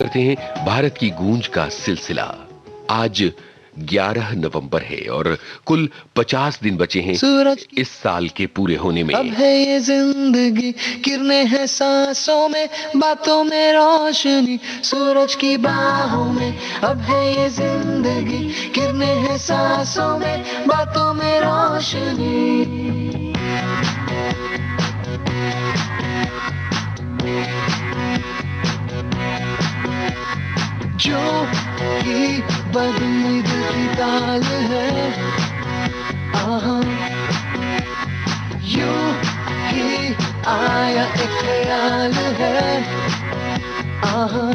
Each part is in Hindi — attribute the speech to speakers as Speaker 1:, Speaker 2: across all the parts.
Speaker 1: करते हैं भारत की गूंज का सिलसिला। आज 11 नवंबर है और कुल 50 दिन बचे हैं
Speaker 2: सूरज
Speaker 1: इस साल के पूरे होने में।
Speaker 2: अब है ये जिंदगी, किरणें हैं सांसों में, बातों में रोशनी। सूरज की बाहों में अब है ये जिंदगी, किरणें हैं सांसों में, बातों में रोशनी। जो ही बदली दिल की ताल है, आहा, यूं ही आया एक ख्याल है, आहा,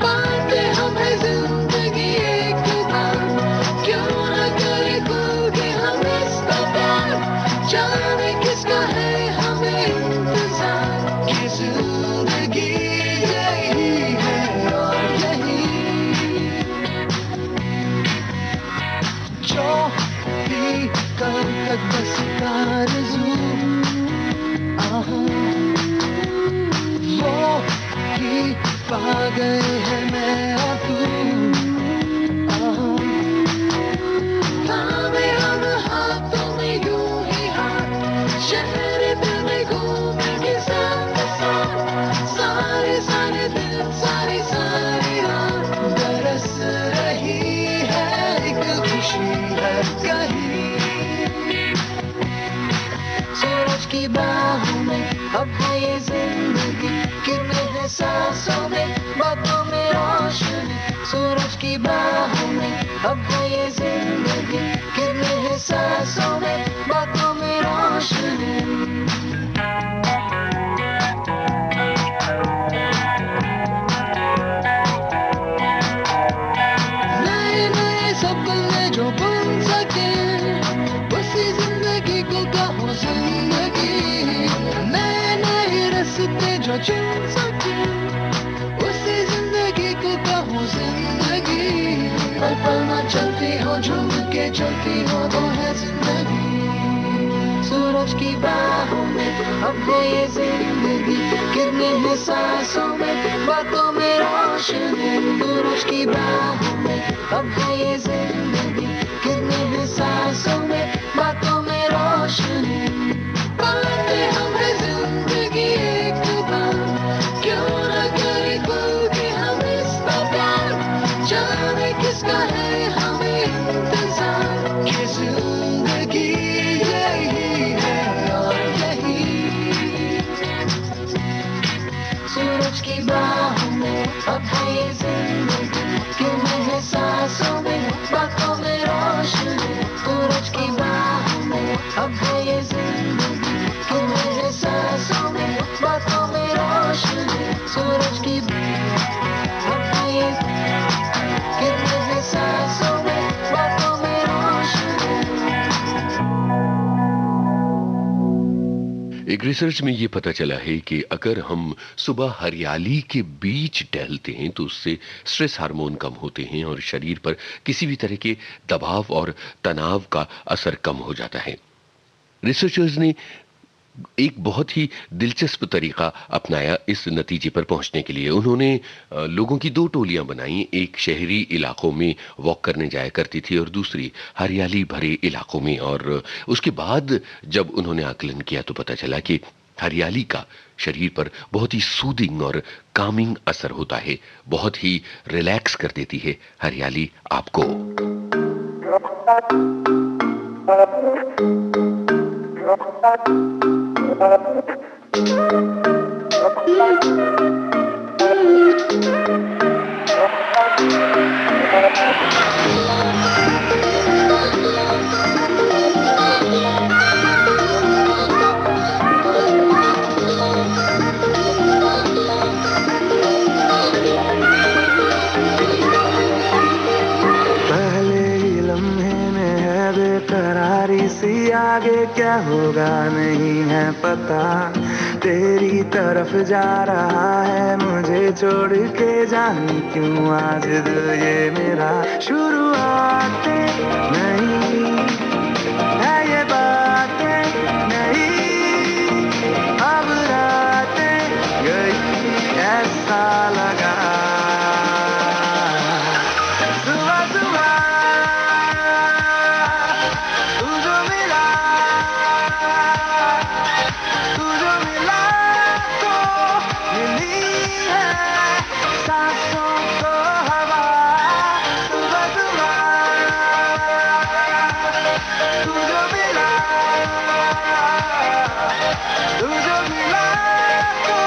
Speaker 2: पाते हमें जिंदगी एक बार, क्यों न करे खुल के हम इसका प्यार, जाने किसका है हमें इंतजार, ये जिंदगी यही है और यही, जो भी कल तक बस आरज़ू, आहा, वो ही पा गए हैं मैं और तू, आहा, थामे हम हाथों में यूं ही हाथ, शहर दिल में घूमेंगे साथ साथ, सारे सारे दिन सारी सारी रात, बरस रही है एक खुशी हर कहीं। सूरज की बाहों में अब है ये जिंदगी, किरणें हैं सांसों में, बातों में रोशनी। सूरज की बाहों में अब है ये जिंदगी, किरणें हैं सांसों में, बातों में रोशनी। नए नए सपने जो बन सके, उसी जिंदगी को कहो जिंदगी, नए नए रास्ते जो चुन सके, उसी जिंदगी को कहो जिंदगी, पल पल ना चलती हो झूम के चलती हो तो है जिंदगी। सूरज की बाहों में अब है ये जिंदगी, किरणें हैं सांसों में, बातों में रोशनी। सूरज की बाहों में अब है ये जिंदगी, किरणें हैं सांसों में, बातों में रोशनी। पाते हमें जिंदगी एक बार, क्यों न करे खुल के हम इसका प्यार, जाने किसका है हमें इंतजार, ये जिंदगी यही है और यही, सूरज की बाहों में अब है ये जिंदगी, किरणें हैं सांसों में, बातों में रोशनी। सूरज की बाहों में अब है ये जिंदगी, किरणें हैं सांसों में, बातों में रोशनी। सूरज की अब है ये किरणें हैं सांसों में, बातों में रोशनी।
Speaker 1: एक रिसर्च में ये पता चला है कि अगर हम सुबह हरियाली के बीच टहलते हैं तो उससे स्ट्रेस हार्मोन कम होते हैं और शरीर पर किसी भी तरह के दबाव और तनाव का असर कम हो जाता है। रिसर्चर्स ने एक बहुत ही दिलचस्प तरीका अपनाया इस नतीजे पर पहुंचने के लिए। उन्होंने लोगों की दो टोलियां बनाई, एक शहरी इलाकों में वॉक करने जाया करती थी और दूसरी हरियाली भरे इलाकों में। और उसके बाद जब उन्होंने आकलन किया तो पता चला कि हरियाली का शरीर पर बहुत ही सूदिंग और कामिंग असर होता है, बहुत ही रिलैक्स कर देती है हरियाली आपको।
Speaker 2: पहले ही लम्हे में है बेकरारी सी, आगे क्या होगा नहीं है पता, तेरी तरफ जा रहा है मुझे छोड़ के, जाने क्यों आज दिल ये मेरा, शुरुआत नहीं है ये बातें नहीं, अब रातें गई ऐसे सा लगा। सुबह सुबह तू जो मिला तो मिली है सांसों को हवा। सुबह सुबह तू जो मिला तो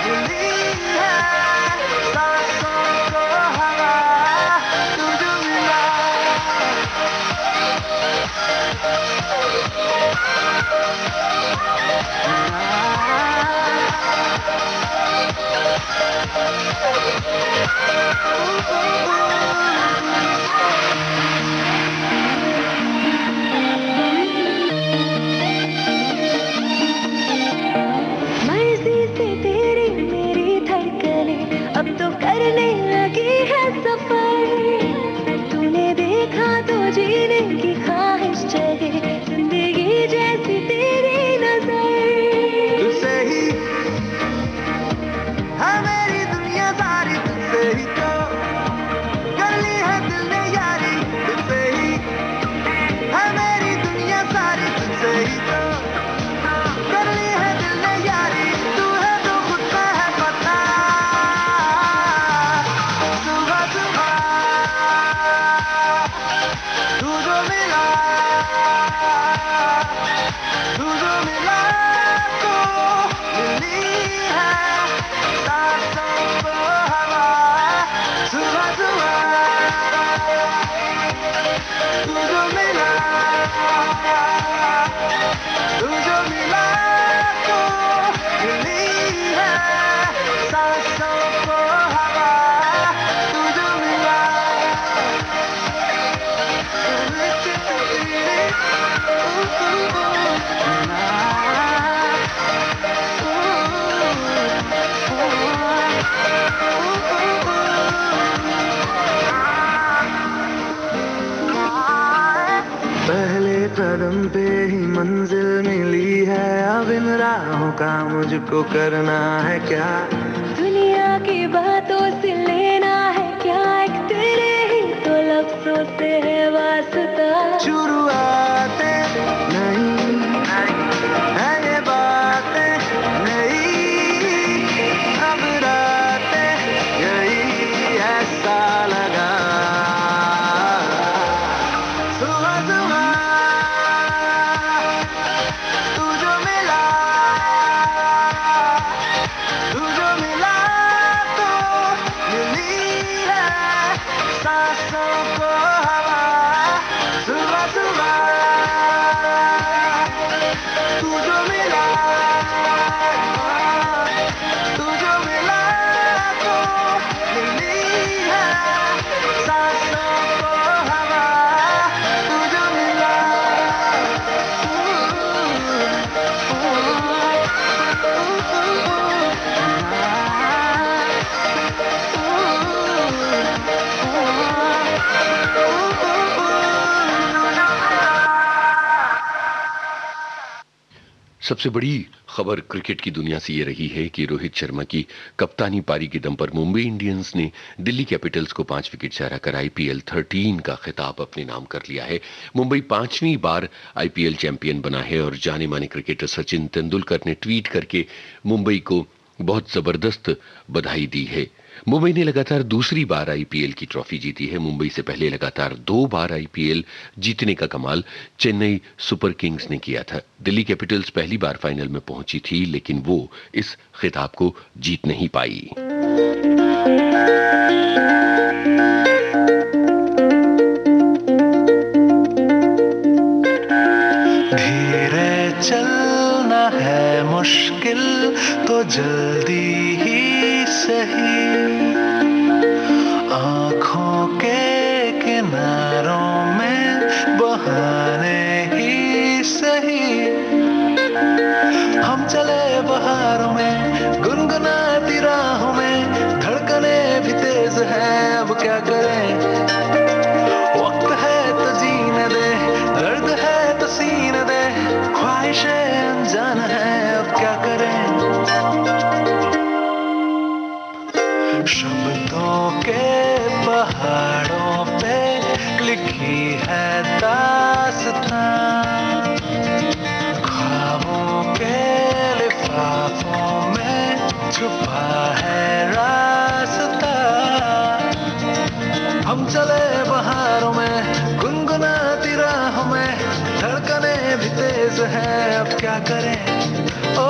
Speaker 2: मिली है सांसों को हवा। तू जो मिला मर्जी से तेरी मेरी धड़कने अब तो करने लगी है सफर। तूने देखा तो जीने की ख्वाहिश जगे जिंदगी जैसी तेरी नजर। तुझसे ही है मेरी दुनिया सारी, तुझसे ही तो कर ली है दिल ने यारी। तुझसे ही है मेरी दुनिया सारी, तुझसे ही तो कर ली है दिल ने यारी। तू है तो खुद पे है पता। सुबह सुबह तू जो मिला तो मिली है सांसों को हवा। सुबह सुबह तू जो मिला तो मिली है सांसों को हवा। तू जो मिला पहले कदम पे ही मंजिल मिली है। अब इन राहों का मुझको करना है क्या? दुनिया की बातों से लेना है क्या? एक तेरे ही तो लफ्जों से है वास्ता। शुरुआतें नहीं है ये बातें नहीं, अब रातें यही ऐसा लगा। सुबह सुबह तू जो मिला तो मिली है सांसों को हवा। सुबह सुबह तू जो मिला तो मिली है सांसों को हवा। तू जो मिला
Speaker 1: सबसे बड़ी खबर क्रिकेट की दुनिया से ये रही है कि रोहित शर्मा की कप्तानी पारी के दम पर मुंबई इंडियंस ने दिल्ली कैपिटल्स को 5 विकेट से हराकर आईपीएल 13 का खिताब अपने नाम कर लिया है। मुंबई 5वीं बार आईपीएल चैंपियन बना है और जाने माने क्रिकेटर सचिन तेंदुलकर ने ट्वीट करके मुंबई को बहुत जबरदस्त बधाई दी है। मुंबई ने लगातार दूसरी बार आईपीएल की ट्रॉफी जीती है। मुंबई से पहले लगातार 2 बार आईपीएल जीतने का कमाल चेन्नई सुपर किंग्स ने किया था। दिल्ली कैपिटल्स पहली बार फाइनल में पहुंची थी, लेकिन वो इस खिताब को जीत नहीं पाई।
Speaker 2: धीरे चलना है मुश्किल तो जल्दी ही सही, आँखों के किनारों में बहाने ही सही। हम चले बहारों में गुनगुनाती राहों में, धड़कने भी तेज है अब क्या करें। वक्त है तो जीने दे, दर्द है तो सीने दे, ख्वाहिशें अनजान है अब क्या करें। शब्दों के पहाड़ों पे लिखी है दास्तां, ख्वाबों के लिफाफों में छुपा है रास्ता। हम चले बहारों में गुनगुनाती राहों में, धड़कने भी तेज है अब क्या करें। ओ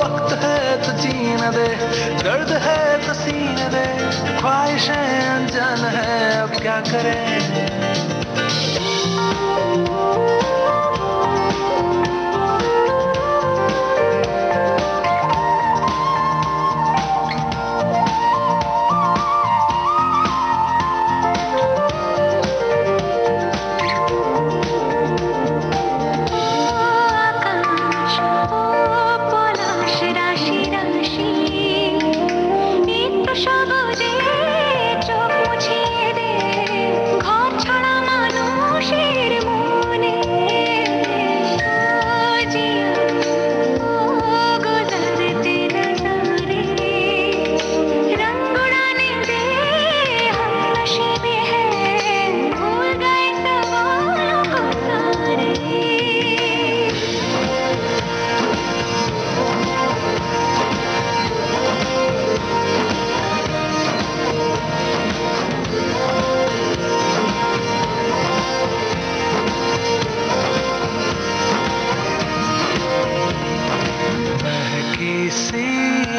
Speaker 2: वक्त है तो जीने दे, दर्द है तो सीने दे, ख्वाहिशें अनजान है अब क्या करें।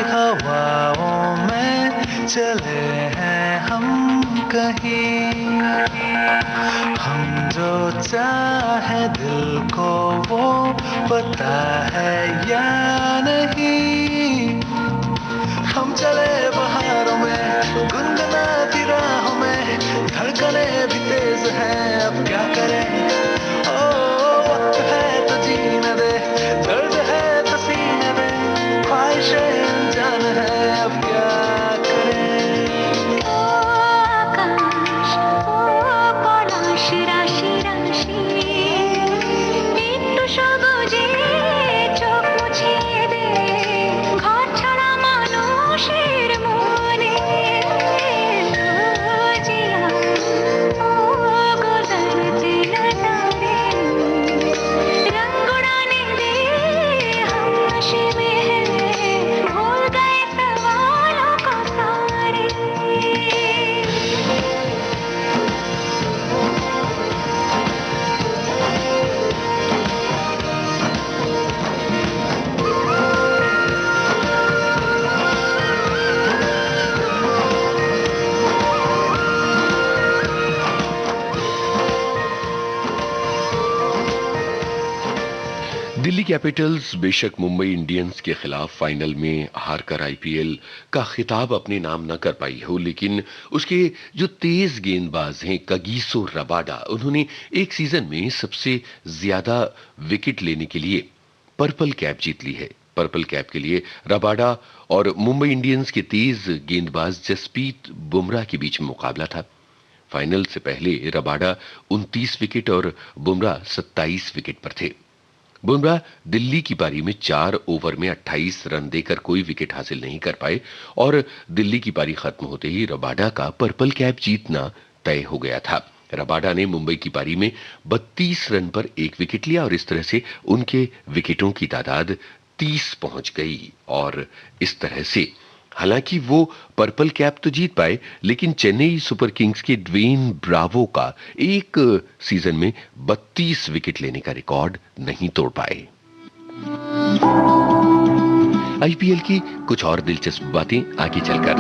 Speaker 2: हवाओं में चले हैं हम कहीं, हम जो चाहे दिल को वो पता है या नहीं। हम चले बहारों में गुनगुनाती राहों में, धड़कने भी तेज हैं अब क्या करें। ओ वक्त है तो जीने दे, दर्द है तो सीने दे, ख्वाहिशें अनजान है अब क्या करें। ओ आकाश ओ পলাশ রাশি রাশি, একটু সবুজে চোখ মুছিয়ে দে, ঘর ছাড়া মানুষের মনে। ও জিয়া ও गुजरते नजारे, रंग उड़ाने दे हम नशे में हैं, भूल गए सवालों को सारे।
Speaker 1: दिल्ली कैपिटल्स बेशक मुंबई इंडियंस के खिलाफ फाइनल में हारकर आईपीएल का खिताब अपने नाम न कर पाई हो, लेकिन उसके जो तेज गेंदबाज हैं कगिसो रबाडा, उन्होंने एक सीजन में सबसे ज्यादा विकेट लेने के लिए पर्पल कैप जीत ली है। पर्पल कैप के लिए रबाडा और मुंबई इंडियंस के तेज गेंदबाज जसप्रीत बुमराह के बीच में मुकाबला था। फाइनल से पहले रबाडा 29 विकेट और बुमराह 27 विकेट पर थे। बुमराह दिल्ली की पारी में 4 ओवर में 28 रन देकर कोई विकेट हासिल नहीं कर पाए और दिल्ली की पारी खत्म होते ही रबाडा का पर्पल कैप जीतना तय हो गया था। रबाडा ने मुंबई की पारी में 32 रन पर 1 विकेट लिया और इस तरह से उनके विकेटों की तादाद 30 पहुंच गई और इस तरह से हालांकि वो पर्पल कैप तो जीत पाए, लेकिन चेन्नई सुपर किंग्स के ड्वेन ब्रावो का एक सीजन में 32 विकेट लेने का रिकॉर्ड नहीं तोड़ पाए। आईपीएल की कुछ और दिलचस्प बातें आगे चलकर।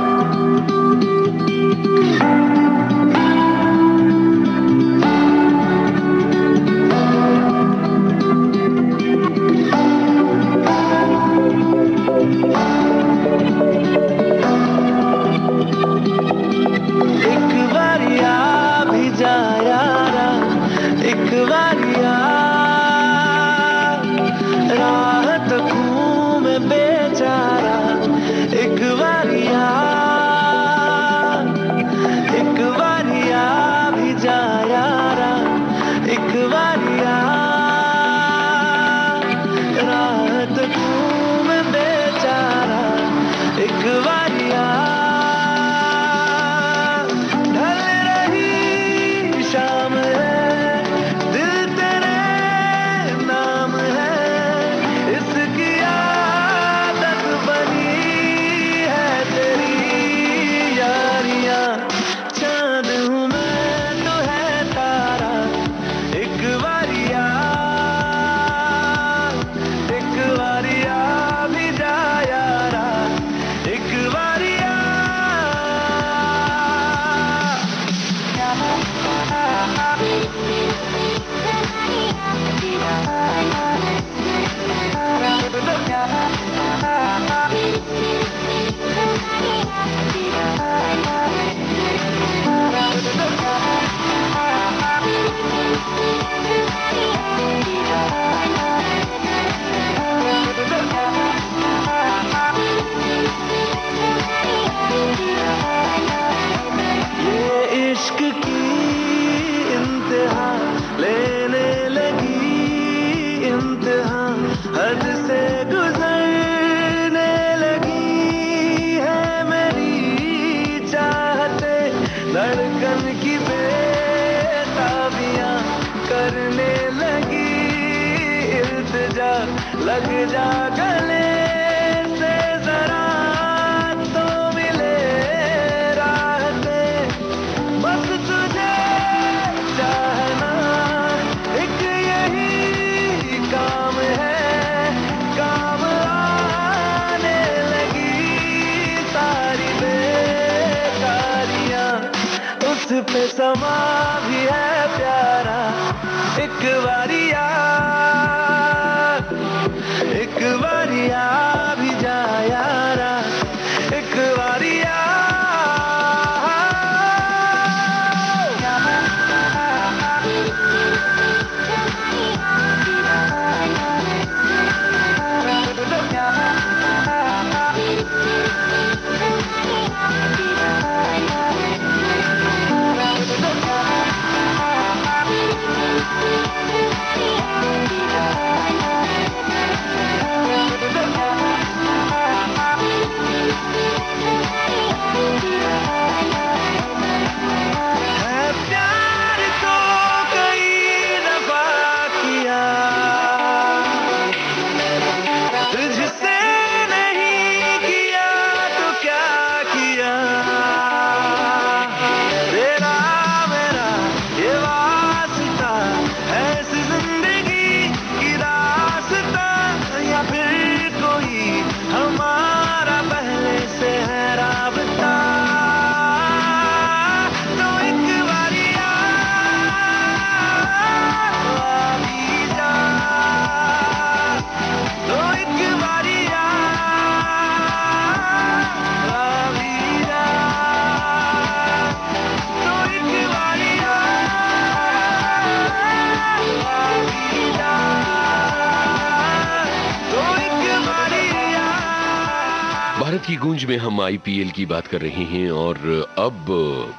Speaker 2: धड़कन की बेताबियां करने लगी इल्तिजा, लग जा गले से जरा तो मिले राहते, बस तुझे चाहना एक यही काम है, काम आने लगी सारी बेकारियां, उस पे समा भी है प्यारा एक बारिया भी जा यारा, एक बारिया।
Speaker 1: भारत की गूंज में हम आईपीएल की बात कर रहे हैं और अब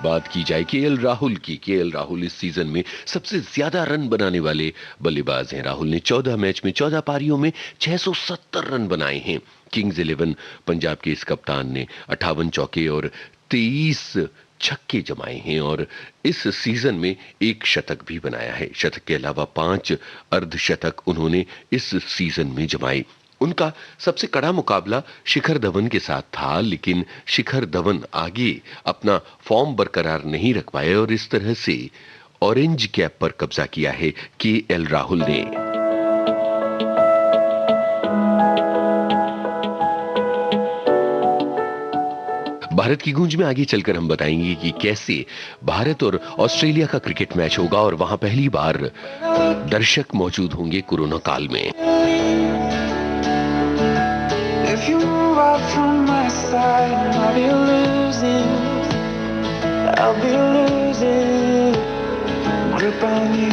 Speaker 1: बात की जाए केएल राहुल की। केएल राहुल इस सीजन में सबसे ज्यादा रन बनाने वाले बल्लेबाज हैं। राहुल ने 14 मैच में 14 पारियों में 670 रन बनाए हैं। किंग्स 11 पंजाब के इस कप्तान ने 58 चौके और 23 छक्के जमाए हैं और इस सीजन में एक शतक भी बनाया है। शतक के अलावा 5 अर्धशतक उन्होंने इस सीजन में जमाए। उनका सबसे कड़ा मुकाबला शिखर धवन के साथ था, लेकिन शिखर धवन आगे अपना फॉर्म बरकरार नहीं रख पाए और इस तरह से ऑरेंज कैप पर कब्जा किया है केएल राहुल ने। भारत की गूंज में आगे चलकर हम बताएंगे कि कैसे भारत और ऑस्ट्रेलिया का क्रिकेट मैच होगा और वहां पहली बार दर्शक मौजूद होंगे कोरोना काल में।
Speaker 2: If you move out from my side, I'll be losing grip on you,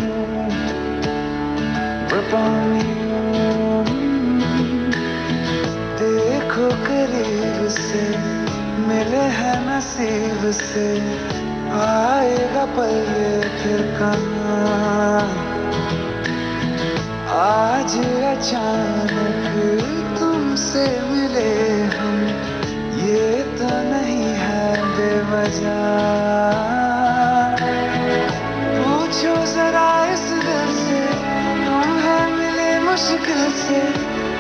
Speaker 2: देखो करीब से मिले हैं नसीब से, आएगा पल ये फिर कहाँ, आज अचानक तुमसे मिले हम, ये तो नहीं है बेवजह, पूछो जरा इस दिल से, हम हैं मिले मुश्किल से,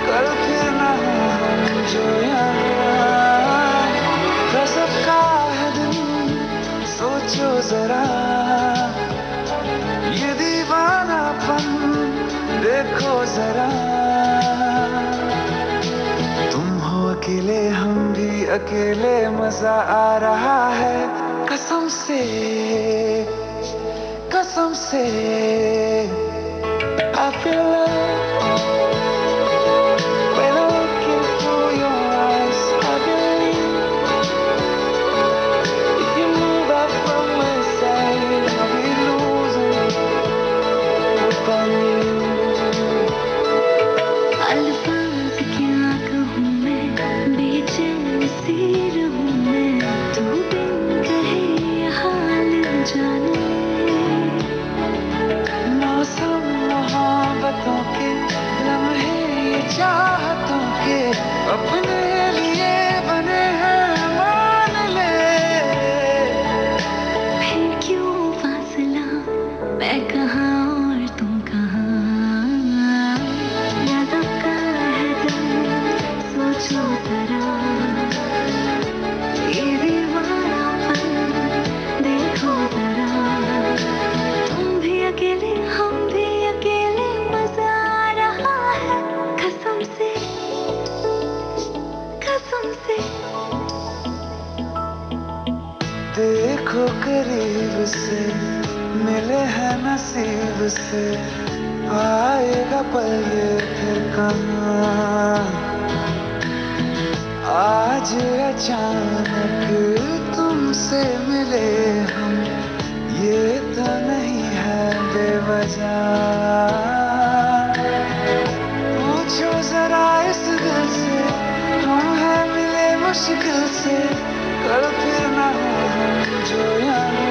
Speaker 2: कल फिर ना हो हम जो यहाँ, गजब का है दिन सोचो जरा, ये दीवानापन देखो जरा, तुम हो अकेले हम भी अकेले, मजा आ रहा है कसम से I feel love when I look into your eyes, I believe if you move out from my side, I'll be losing grip on you.
Speaker 3: अल्फाज क्या कहूँ मैं, बेचैन सी रहूँ मैं, तू बिन कहे ये हाल जाने,
Speaker 2: मौसम मोहब्बतों के देखो करीब से, मिले हैं नसीब से, आएगा पल ये फिर कहाँ। आज अचानक तुमसे मिले हम, ये तो नहीं है बेवजह। पूछो जरा इस दिल से, हम हैं मिले मुश्किल से, कल फिर ना हो हम जो यहाँ।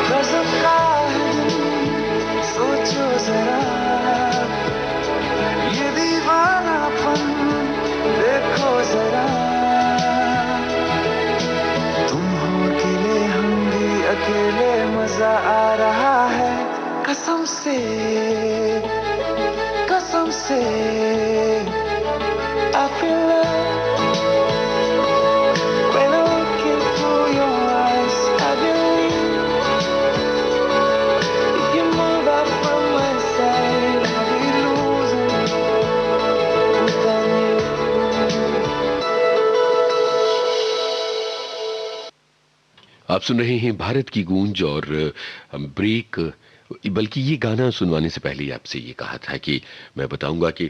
Speaker 2: गजब का है दिन, सोचो जरा, ये दीवानापन देखो जरा। तुम हो अकेले, हम भी अकेले, मजा आ रहा है कसम से, कसम से। I feel love when I look into your eyes. I believe if you move out from my side, I'll be losing without you.
Speaker 1: आप सुन रहे हैं भारत की गूंज और ब्रेक। बल्कि ये गाना सुनवाने से पहले आपसे ये कहा था कि मैं बताऊंगा कि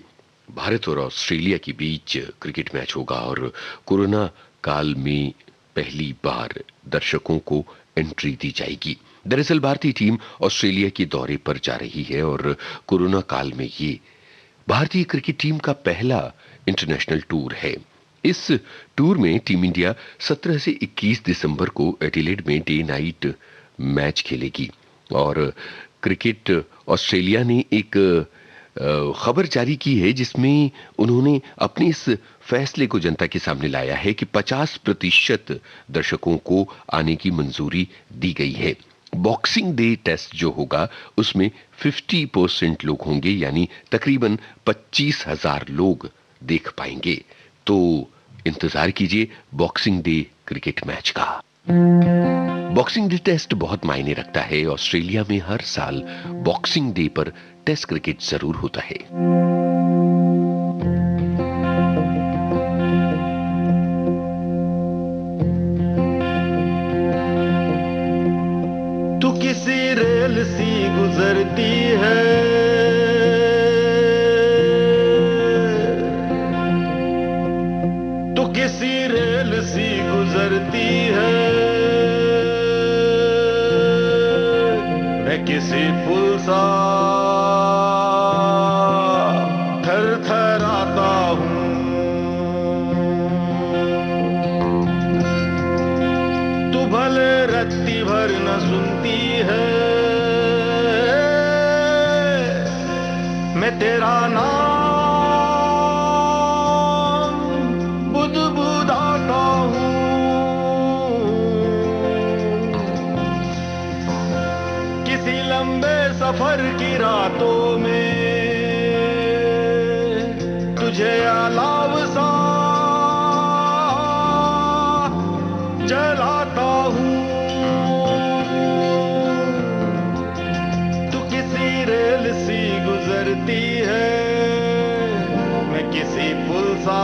Speaker 1: भारत और ऑस्ट्रेलिया के बीच क्रिकेट मैच होगा और कोरोना काल में पहली बार दर्शकों को एंट्री दी जाएगी। दरअसल भारतीय टीम ऑस्ट्रेलिया के दौरे पर जा रही है और कोरोना काल में ये भारतीय क्रिकेट टीम का पहला इंटरनेशनल टूर है। इस टूर में टीम इंडिया 17 से 21 दिसंबर को एडिलेड में डे नाइट मैच खेलेगी और क्रिकेट ऑस्ट्रेलिया ने एक खबर जारी की है जिसमें उन्होंने अपने इस फैसले को जनता के सामने लाया है कि 50% दर्शकों को आने की मंजूरी दी गई है। बॉक्सिंग डे टेस्ट जो होगा उसमें 50% लोग होंगे, यानी तकरीबन 25,000 लोग देख पाएंगे। तो इंतजार कीजिए बॉक्सिंग डे क्रिकेट मैच का। बॉक्सिंग डे टेस्ट बहुत मायने रखता है। ऑस्ट्रेलिया में हर साल बॉक्सिंग डे पर टेस्ट क्रिकेट जरूर होता है।
Speaker 4: तू किसी रेल सी गुजरती है, तू किसी रेल सी गुजरती है, मैं किसी पुल सा थरथराता हूँ। तू भले रत्ती भर न सुनती है, मैं तेरा नाम बुदबुदाता हूँ। किसी लंबे सफर की रातों में तुझे अलाव सा जलाता हूँ। तू किसी रेल सी गुजरती है, मैं किसी पुल सा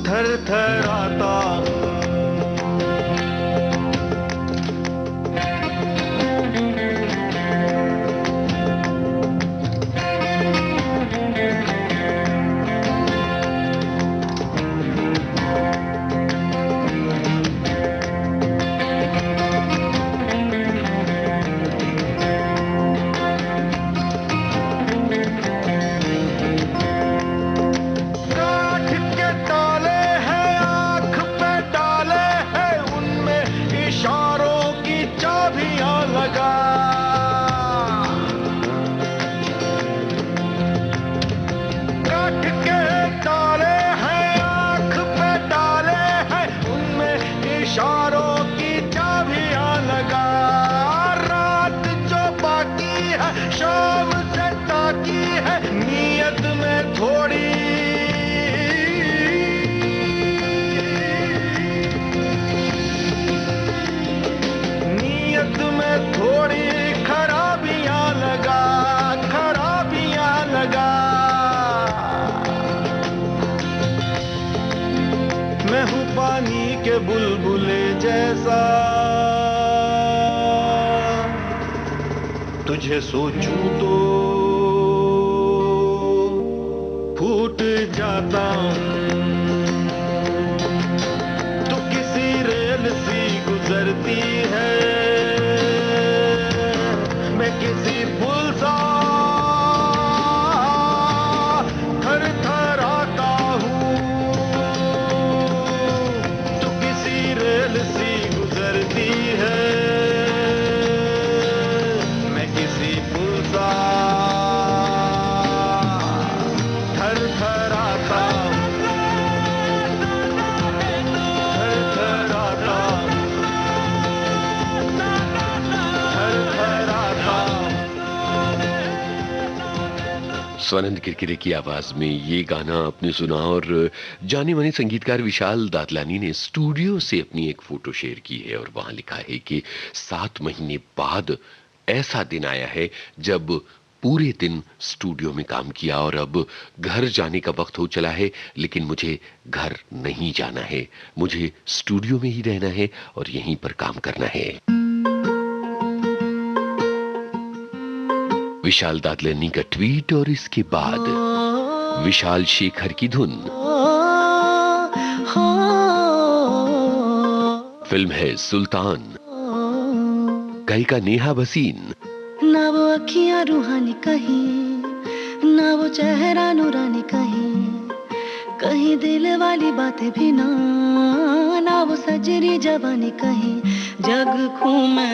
Speaker 4: थरथराता हूँ। काठ के ताले हैं आँख पे डाले पानी के बुलबुले जैसा तुझे सोचूं तो फूट जाता हूँ। तू किसी रेल सी गुजरती है, मैं किसी पुल सा थरथराता हूँ। तू किसी रेल सी गुजरती है, मैं किसी पुल सा थरथराता हूँ, थरथराता हूँ, थरथराता हूँ।
Speaker 1: स्वानंद किरकिरे की आवाज में ये गाना आपने सुना और जाने माने संगीतकार विशाल दादलानी ने स्टूडियो से अपनी एक फोटो शेयर की है और वहां लिखा है कि 7 महीने बाद ऐसा दिन आया है जब पूरे दिन स्टूडियो में काम किया और अब घर जाने का वक्त हो चला है, लेकिन मुझे घर नहीं जाना है, मुझे स्टूडियो में ही रहना है और यहीं पर काम करना है। विशाल दादलानी का ट्वीट और इसके बाद विशाल शेखर की धुन। फिल्म है सुल्तान, गायिका नेहा भसीन।
Speaker 3: ना वो अखियां रूहानी कहीं, ना वो चेहरा नूरानी कहीं, कहीं दिल वाली बातें भी ना, ना वो सजरी जवानी कहीं। जग घूमे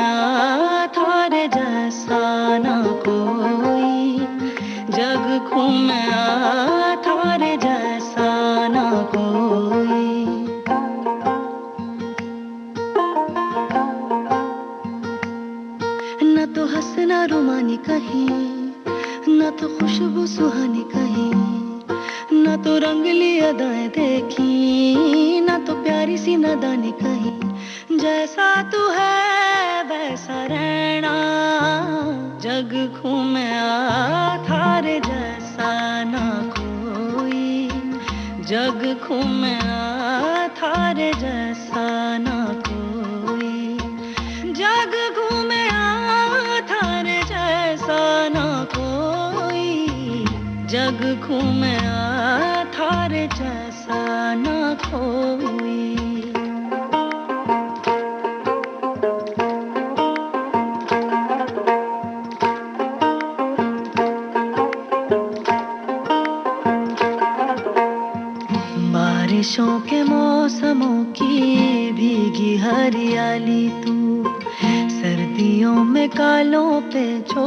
Speaker 3: थारे जैसा ना कोई, जग घूमे थारे जैसा ना कोई। न तो हंसना रुमानी कहीं, न तो खुशबू सुहानी कहीं, न तो रंगली अदाएं देखी, न तो प्यारी सी नादानी कहीं। जैसा तू है वैसा रहना, जग घूमे थारे जैसा ना कोई, जग घूमे थारे जैसा ना कोई, जग घूमे थारे जैसा ना कोई, जग घूमे थारे जैसा ना कोई। बारिशों के मौसमों की भीगी हरियाली तू, सर्दियों में कालों पे जो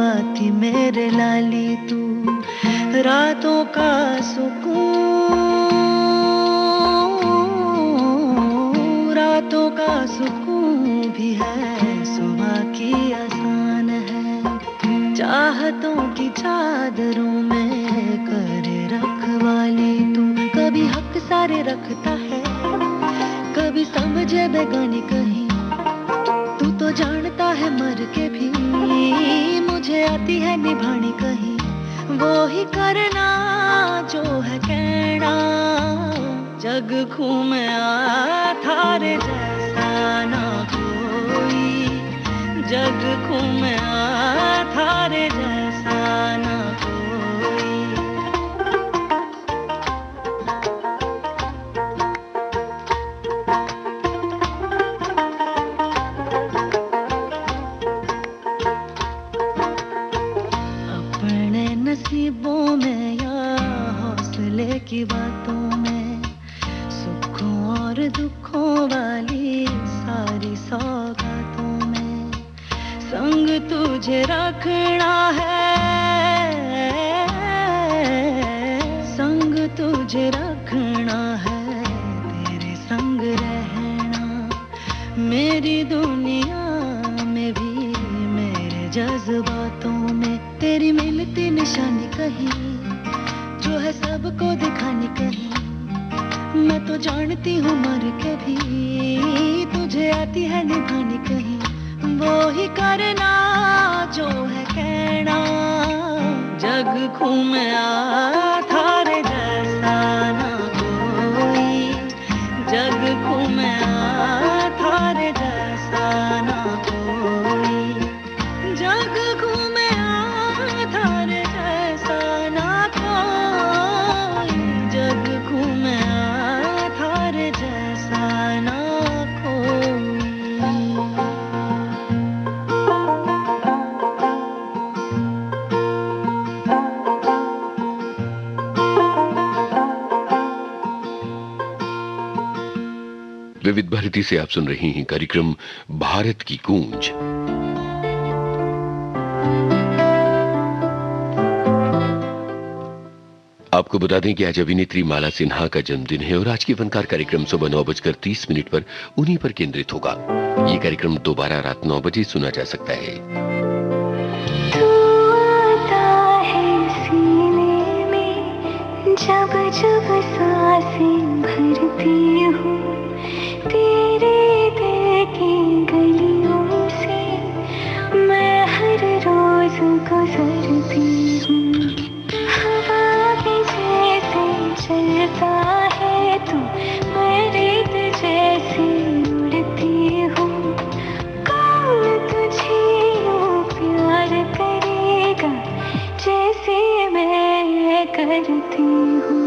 Speaker 3: आती मेरे लाली तू, रातों का सुकून, रातों का सुकून भी है, सुबह की आसान है। चाहतों की चादरों में करे रखवाली तू, कभी हक सारे रखता है, कभी समझे बेगानी कहीं। तू तो जानता है मर के भी मुझे आती है निभानी कहीं। वो ही करना जो है कहना, जग घूमे थारे जैसा ना कोई, जग घूमे थारे जैसा ना कोई। अपने नसीबों में या हौसले की बातों में, सुखों और दुखों वाली सारी सौगातों में, संग तुझे रखना है, संग तुझे रखना है, तेरे संग रहना। मेरी दुनिया में भी मेरे जज्बातों में, तेरी मिलती निशानी कहीं, जो है सबको दिखानी कहीं। मैं तो जानती हूँ मर के भी तुझे आती है निभानी कहीं। वो ही करना जो है कहना, जग घूमे थारे जैसा ना कोई, जग घूमे थारे जैसा ना कोई, जग घूमे थारे जैसा ना कोई, जग घूमे थारे जैसा ना कोई।
Speaker 1: विविध भारती से आप सुन रही हैं कार्यक्रम भारत की गूंज। आपको बता दें कि आज अभिनेत्री माला सिन्हा का जन्मदिन है और आज की फनकार कार्यक्रम सुबह 9:30 पर उन्हीं पर केंद्रित होगा। ये कार्यक्रम दोबारा रात 9 बजे सुना जा सकता है।
Speaker 3: तू आता है सीने में, जब जब सांसें भरती हूँ, तेरे दिल की गलियों से मैं हर रोज गुजरती हूँ। हवा के जैसे चलता है तू, मैं रेत जैसे उड़ती हूँ। कौन तुझे यूं प्यार करेगा जैसे मैं करती हूँ।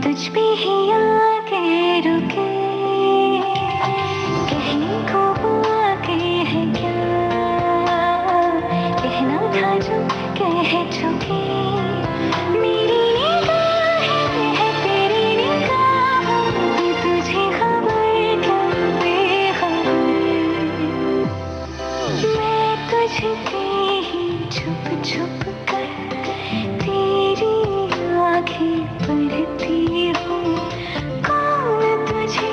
Speaker 3: तुझ पे ही आके रुके, कहने को आके है क्या, कहना था जो कह चुके। मेरी निगाहें है तेरी निगाहों में, तुझे खबर क्या बेखबर। मैं तुझसे ही छुप छुप कर तेरी आंखें पढ़ती हूँ। कौन तुझे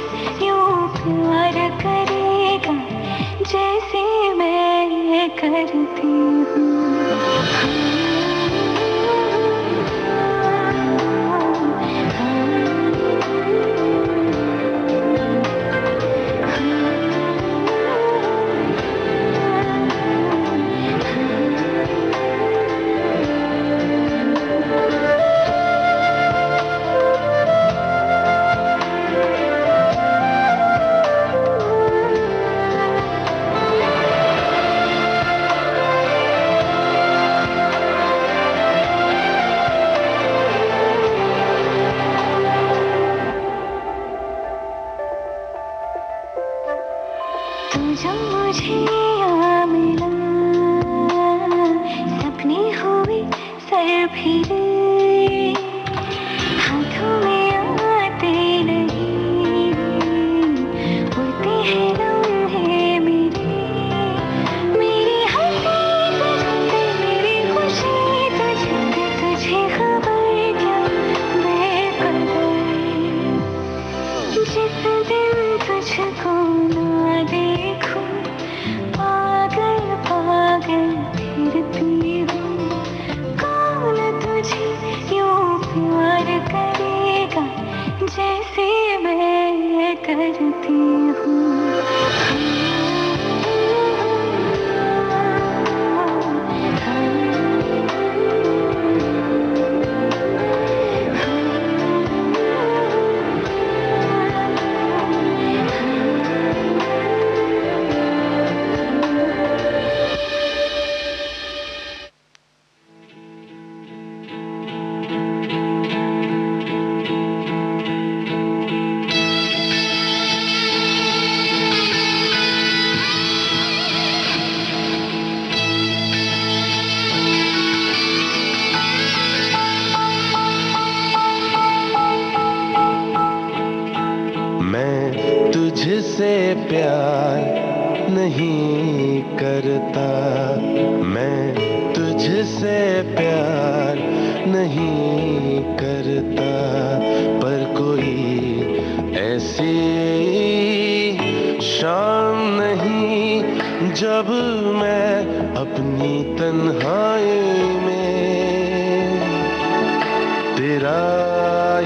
Speaker 3: यूं प्यार करेगा जैसे मैं करती हूँ। तू जब मुझे यहाँ मिला, सपने हुए सर फिरे, हाथों में आते नहीं, उड़ते हैं लम्हे मेरे। मेरी हंसी तुझसे, मेरी खुशी तुझसे, तुझे खबर क्या बेखबर। जिस दिन तुझको ना देखूं, पागल पागल फिरती हूँ। कौन तुझे यूं प्यार करेगा जैसे मैं करती हूँ।
Speaker 4: मैं तुझसे प्यार नहीं करता,
Speaker 5: करता, मैं तुझसे प्यार नहीं करता, पर कोई ऐसी शाम नहीं जब मैं अपनी तन्हाई में तेरा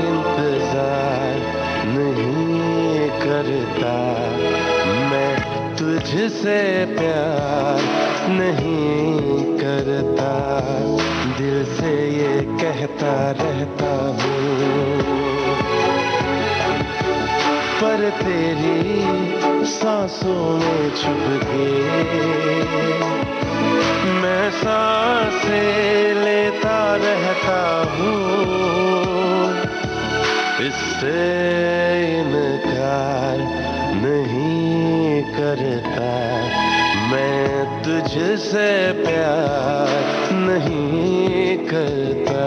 Speaker 5: इंतजार नहीं करता, मैं तुझसे प्यार नहीं करता, दिल से ये कहता रहता हूँ, पर तेरी सांसों में छुप के मैं सांसें लेता रहता हूँ, इससे इनकार नहीं करता, मैं तुझसे प्यार नहीं करता।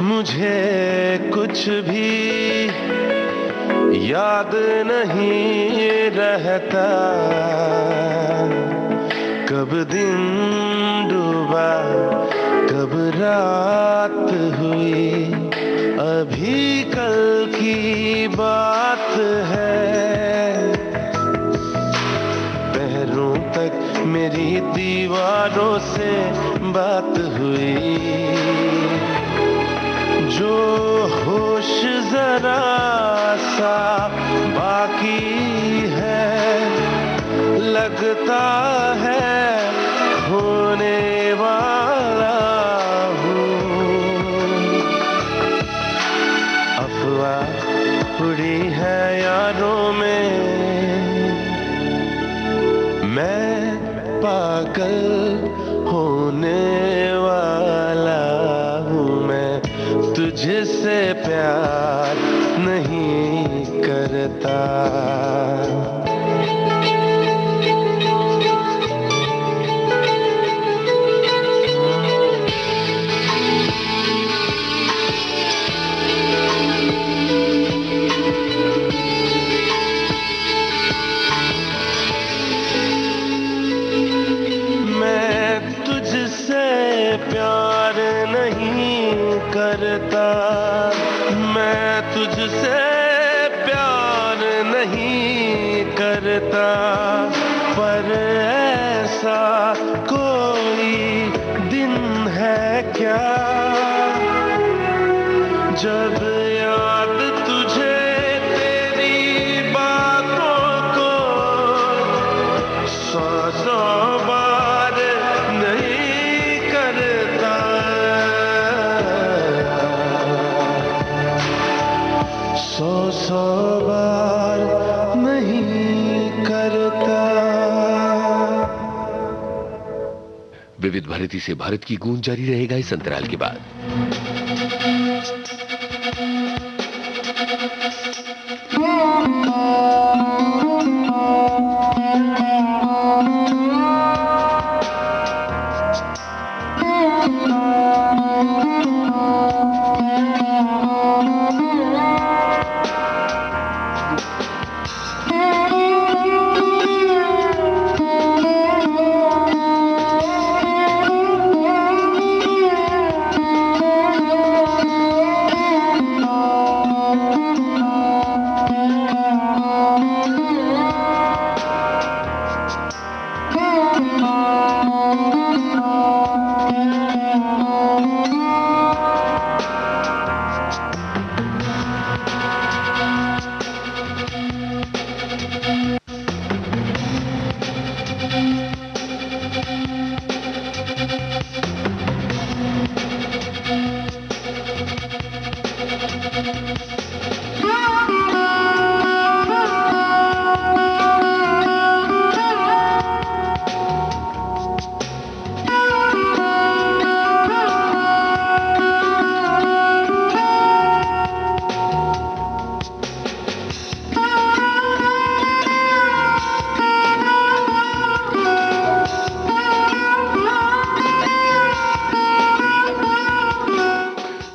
Speaker 5: मुझे कुछ भी याद नहीं रहता, कब दिन डूबा कब रात हुई, अभी कल की बात है, पैरों तक मेरी दीवारों से बात हुई, जो होश जरा सा बाकी है, लगता है होने वाला हूँ, अफवाह उड़ी है यारों में, मैं पागल होने वाला हूँ, मैं तुझसे प्यार नहीं करता। मैं तुझसे प्यार नहीं करता, मैं तुझसे प्यार नहीं करता, पर ऐसा कोई दिन है क्या जब याद तुझे तेरी बातों को सौ बार नहीं करता, सौ बार नहीं करता।
Speaker 1: विविध भारती से भारत की गूंज जारी रहेगा इस अंतराल के बाद।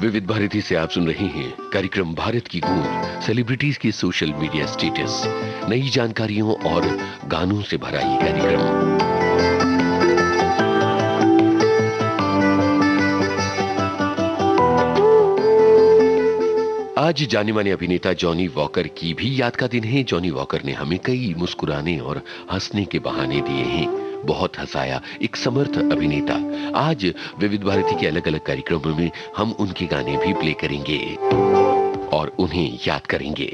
Speaker 1: विविध भारती से आप सुन रहे हैं कार्यक्रम भारत की गूंज, सेलिब्रिटीज की सोशल मीडिया स्टेटस, नई जानकारियों और गानों से भरा ये कार्यक्रम। आज जाने माने अभिनेता जॉनी वॉकर की भी याद का दिन है। जॉनी वॉकर ने हमें कई मुस्कुराने और हंसने के बहाने दिए हैं, बहुत हंसाया, एक समर्थ अभिनेता। आज विविध भारती के अलग अलग कार्यक्रमों में हम उनके गाने भी प्ले करेंगे और उन्हें याद करेंगे।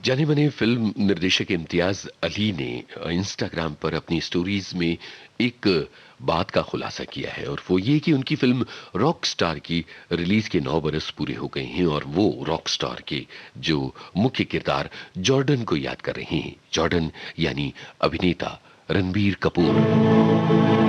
Speaker 1: जाने माने फिल्म निर्देशक इम्तियाज अली ने इंस्टाग्राम पर अपनी स्टोरीज में एक बात का खुलासा किया है, और वो ये कि उनकी फिल्म रॉक स्टार की रिलीज के 9 बरस पूरे हो गए हैं और वो रॉक स्टार के जो मुख्य किरदार जॉर्डन को याद कर रहे हैं। जॉर्डन यानी अभिनेता रणबीर कपूर।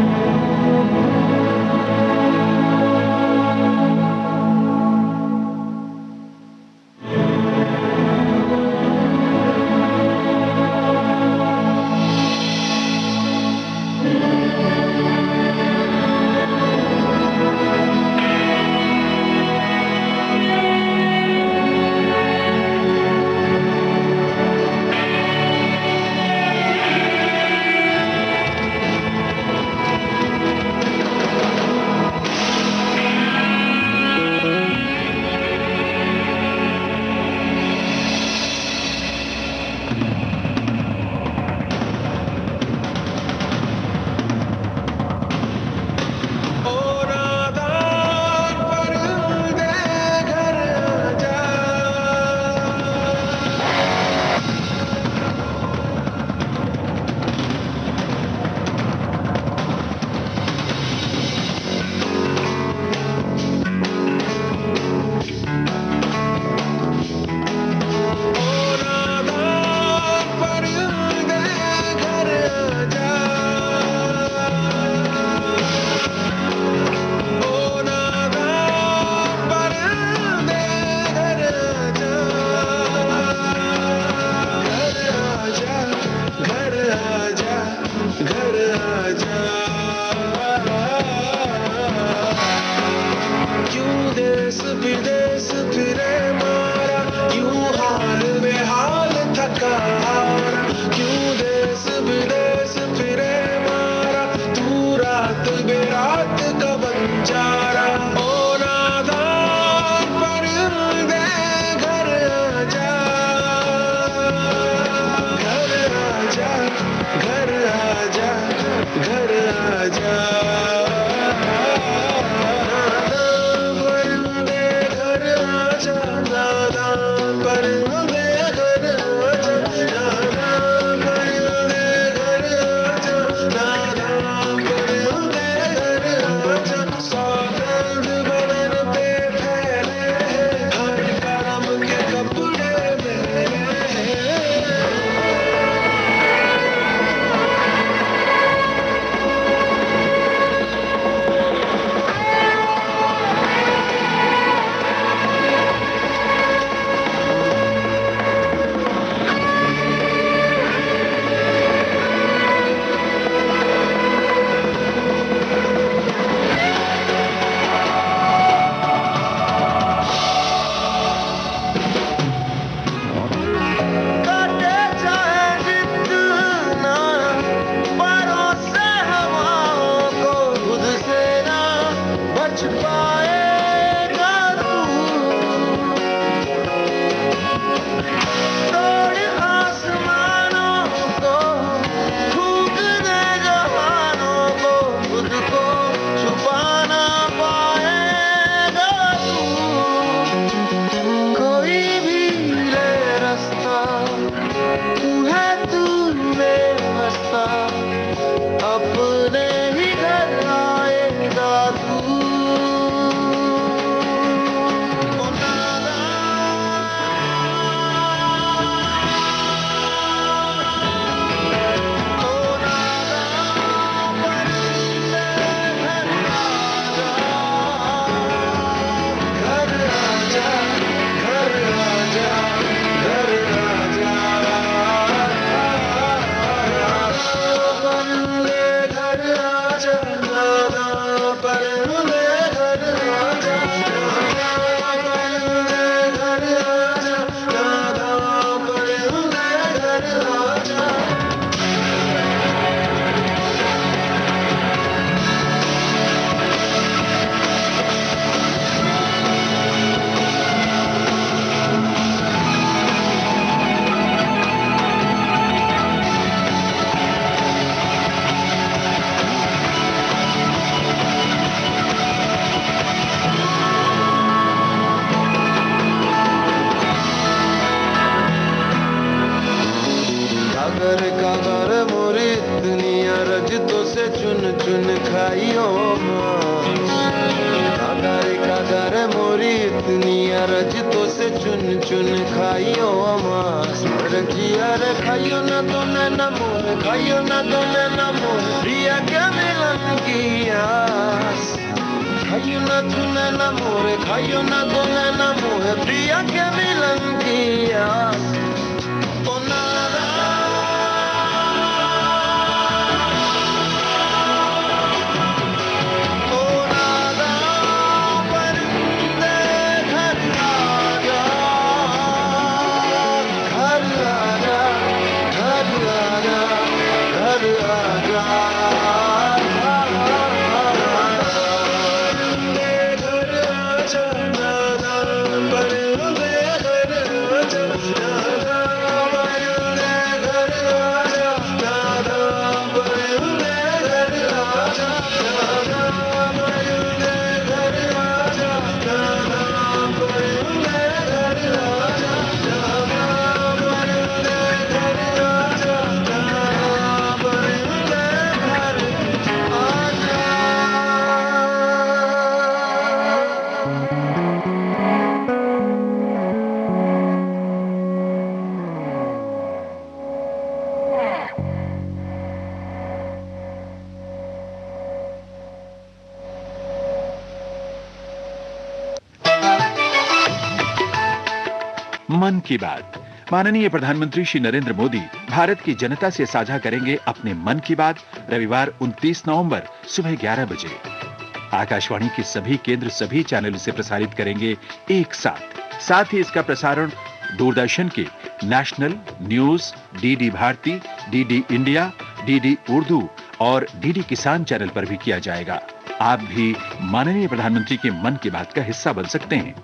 Speaker 6: मन की बात। माननीय प्रधानमंत्री श्री नरेंद्र मोदी भारत की जनता से साझा करेंगे अपने मन की बात रविवार 29 नवंबर सुबह 11 बजे। आकाशवाणी के सभी केंद्र सभी चैनल इसे प्रसारित करेंगे एक साथ ही इसका प्रसारण दूरदर्शन के national news, DD Bharati, DD India, DD Urdu और डीडी किसान चैनल पर भी किया जाएगा। आप भी माननीय प्रधानमंत्री के मन की बात का हिस्सा बन सकते हैं।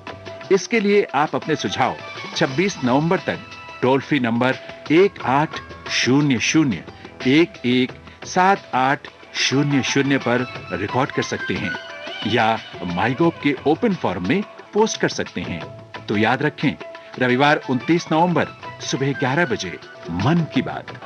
Speaker 6: इसके लिए आप अपने सुझाव 26 नवंबर तक टोल फ्री नंबर 1800-117800 पर रिकॉर्ड कर सकते हैं या माईगोव के ओपन फॉरम में पोस्ट कर सकते हैं। तो याद रखें, रविवार 29 नवंबर सुबह 11 बजे मन की बात।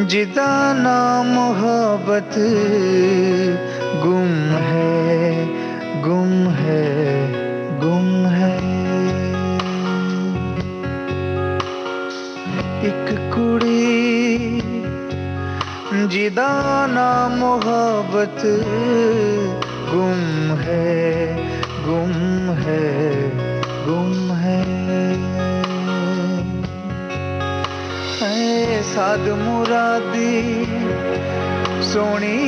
Speaker 5: जिदा ना मोहब्बत गुम है, गुम है, गुम है। एक कुड़ी जिदा ना मोहब्बत गुम है, गुम है, गुम है। साध मुरादी सोनी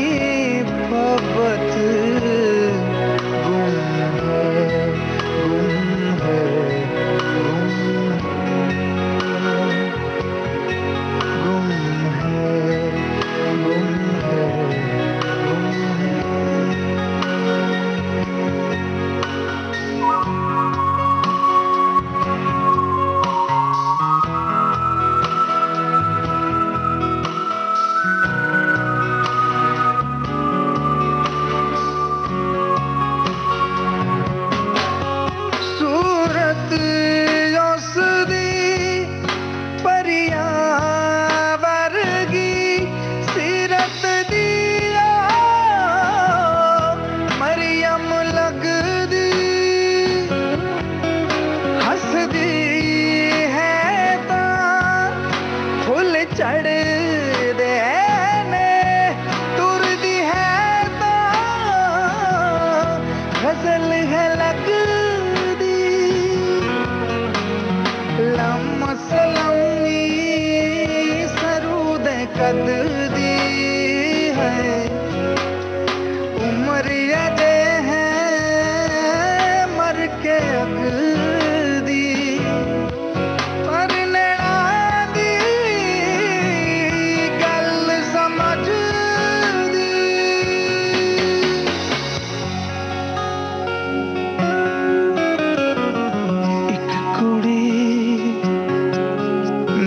Speaker 5: मोहब्बत गुम है, गुम है, गुम है, गुम है, गुम है।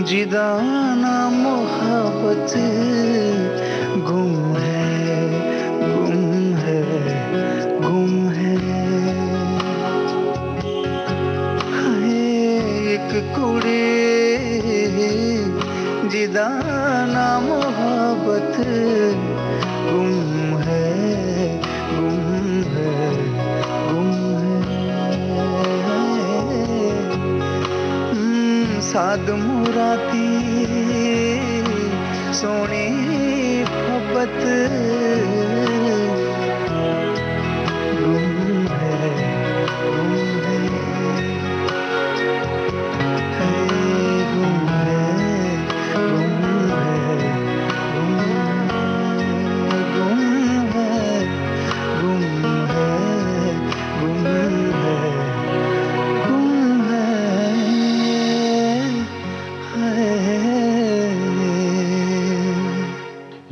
Speaker 5: जिदाना मोहब्बत गुम है, गुम है, गुम है। हाय एक कुड़ी जिदाना मोहब्बत गुम है, गुम है, गुम है। साध मुराती सोनी मोहब्बत गुम है, गुम है, गुम है, गुम है, गुम है, गुम है, गुम है, गुम है।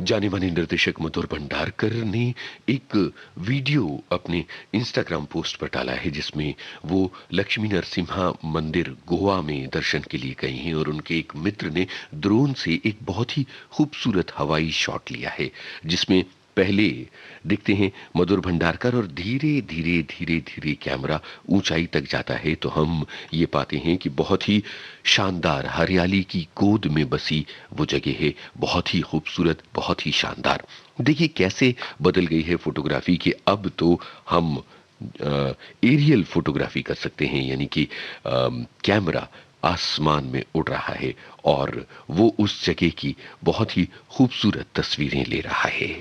Speaker 1: जाने माने निर्देशक मधुर भंडारकर ने एक वीडियो अपने इंस्टाग्राम पोस्ट पर डाला है जिसमें वो लक्ष्मी नरसिम्हा मंदिर गोवा में दर्शन के लिए गए हैं और उनके एक मित्र ने ड्रोन से एक बहुत ही खूबसूरत हवाई शॉट लिया है जिसमें पहले दिखते हैं मधुर भंडारकर और धीरे धीरे धीरे धीरे कैमरा ऊंचाई तक जाता है तो हम ये पाते हैं कि बहुत ही शानदार हरियाली की गोद में बसी वो जगह है, बहुत ही खूबसूरत, बहुत ही शानदार। देखिए कैसे बदल गई है फोटोग्राफी कि अब तो हम एरियल फोटोग्राफी कर सकते हैं, यानी कि कैमरा आसमान में उड़ रहा है और वो उस जगह की बहुत ही खूबसूरत तस्वीरें ले रहा है।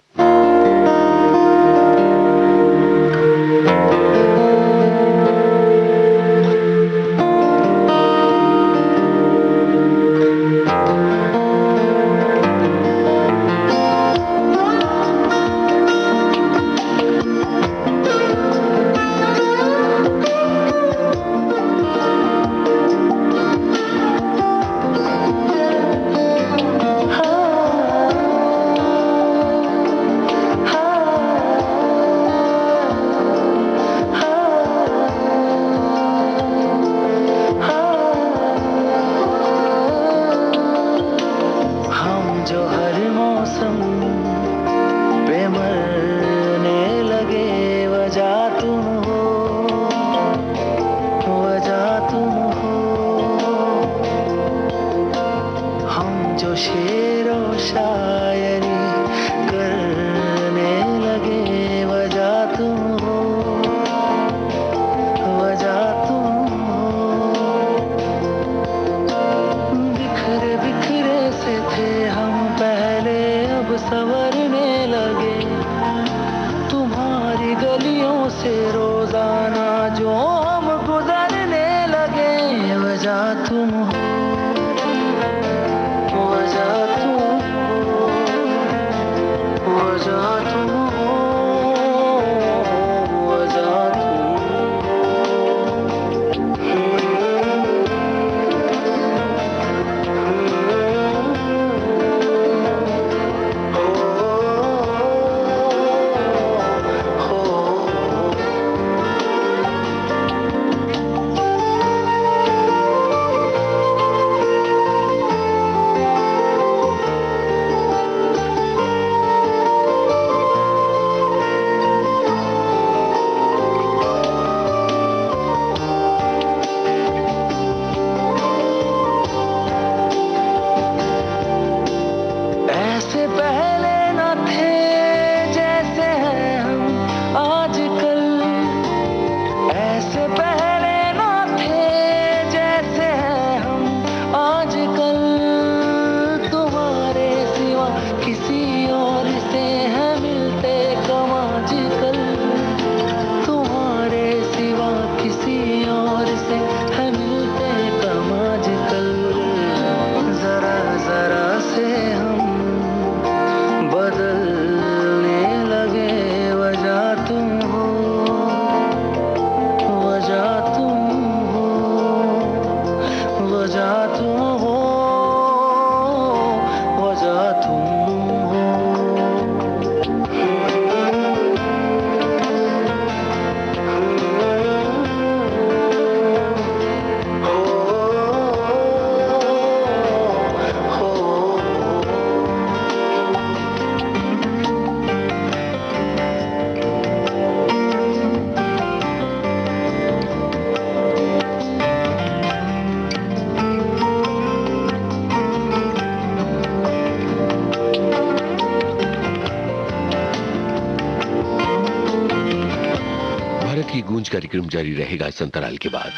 Speaker 1: गूंज कार्यक्रम जारी रहेगा इस अंतराल के बाद।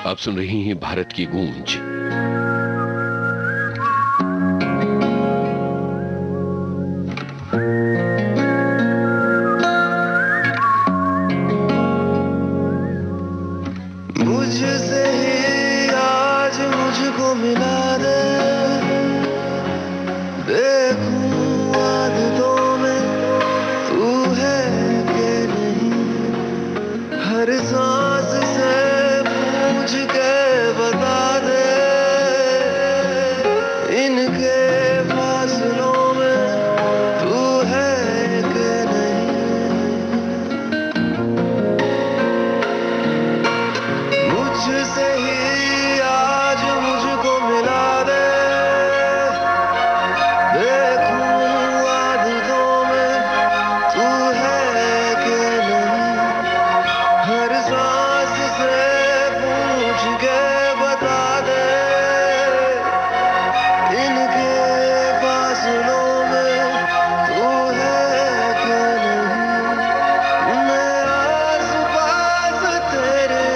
Speaker 1: आप सुन रही हैं भारत की गूंज।
Speaker 5: मुझसे ही आज मुझको मिला दे, देखूं आदतों में तू है कि नहीं, हर सांस से पूछ के बता दे, इनके फासलों में तू है कि नहीं। मुझसे ही आज मुझको मिला दे, देखूं आदतों में तू है कि नहीं, हर सांस से पूछ के बता दे, इनके फासलों में तू है कि नहीं। मैं आस पास तेरे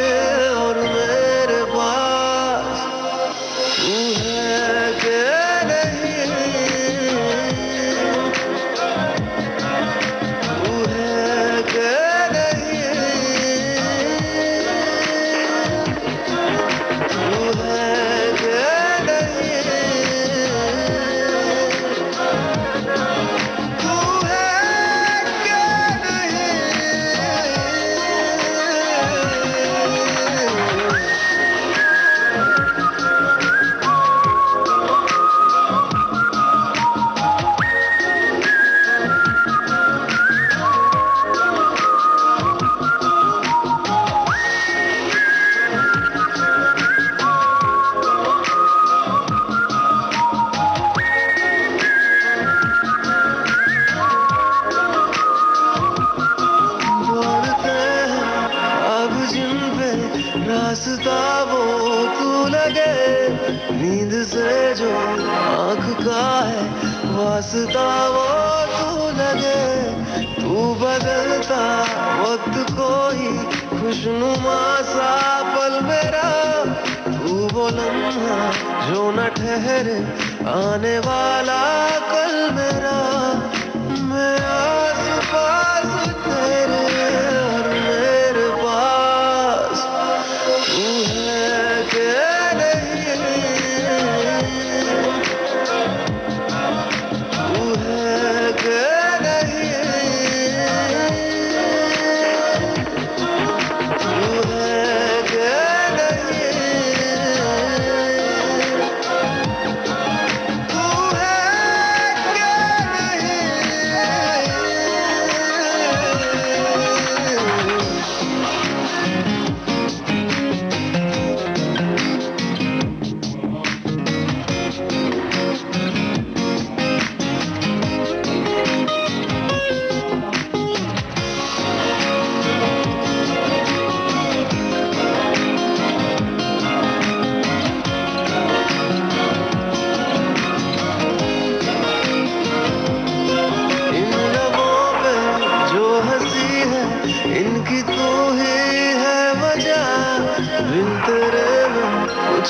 Speaker 5: और मेरे पास तू है कि नहीं, तू है कि नहीं, तू है कि नहीं, तू है कि नहीं। दौड़ते हैं अब जिन पे रास्ता वो तू लगे, नींद से जो आँख का है वास्ता वो तू लगे, तू बदलता वक्त कोई खुशनुमा सा पल मेरा, तू वो लम्हा जो न ठहरे आने वाला कल मेरा। मैं आस पास तेरे और मेरे पास तू है कि नहीं, तू है कि नहीं, तू है कि नहीं, तू है कि नहीं।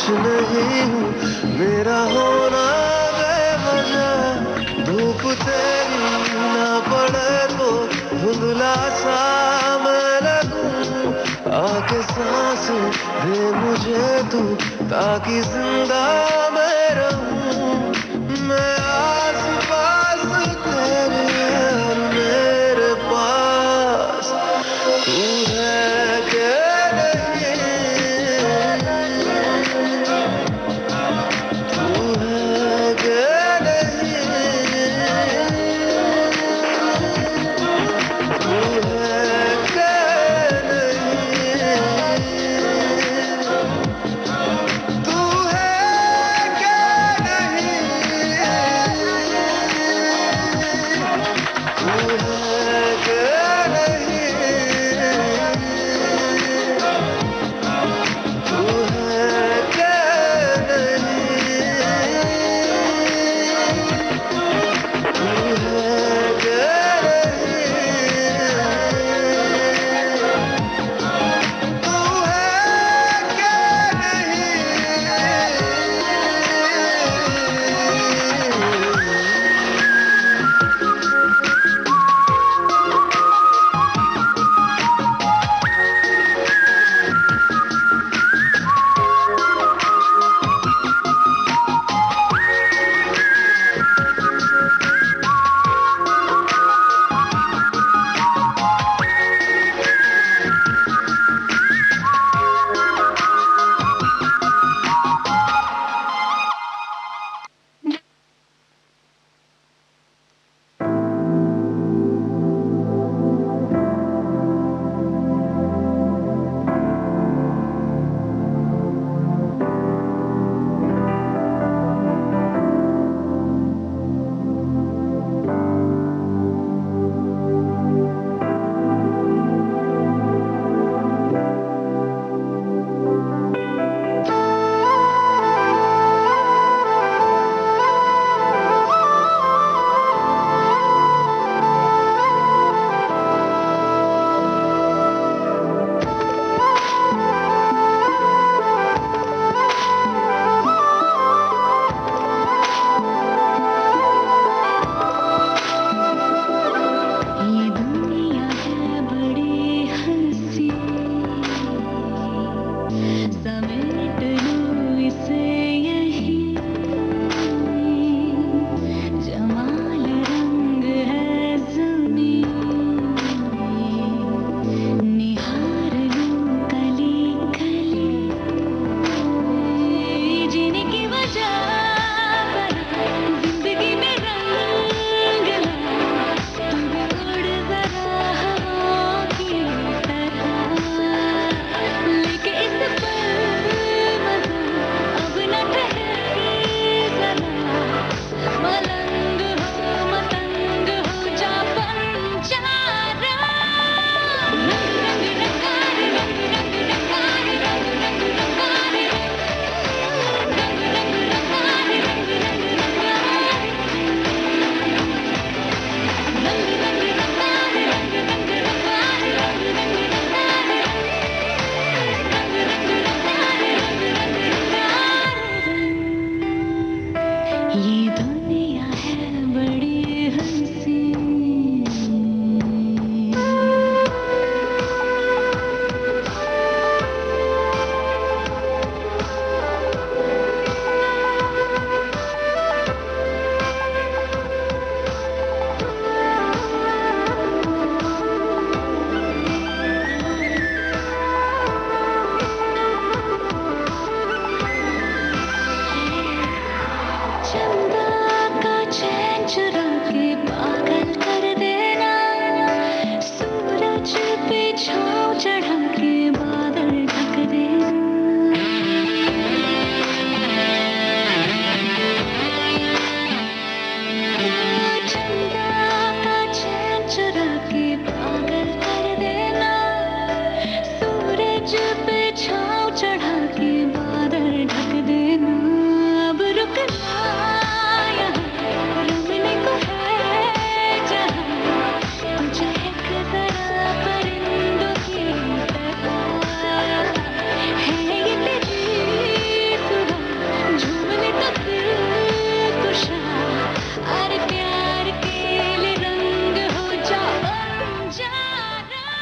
Speaker 5: नहीं हूँ मेरा होना बेवजह। धूप तेरी ना पड़े तो धुंधला सा मैं लगूं। आके सांस दे मुझे तू ताकि जिंदा मैं रहूं। मैं आस पास तेरे और मेरे पास तू है कि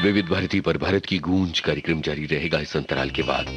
Speaker 1: विविध भारती पर भारत की गूंज कार्यक्रम जारी रहेगा इस अंतराल के बाद।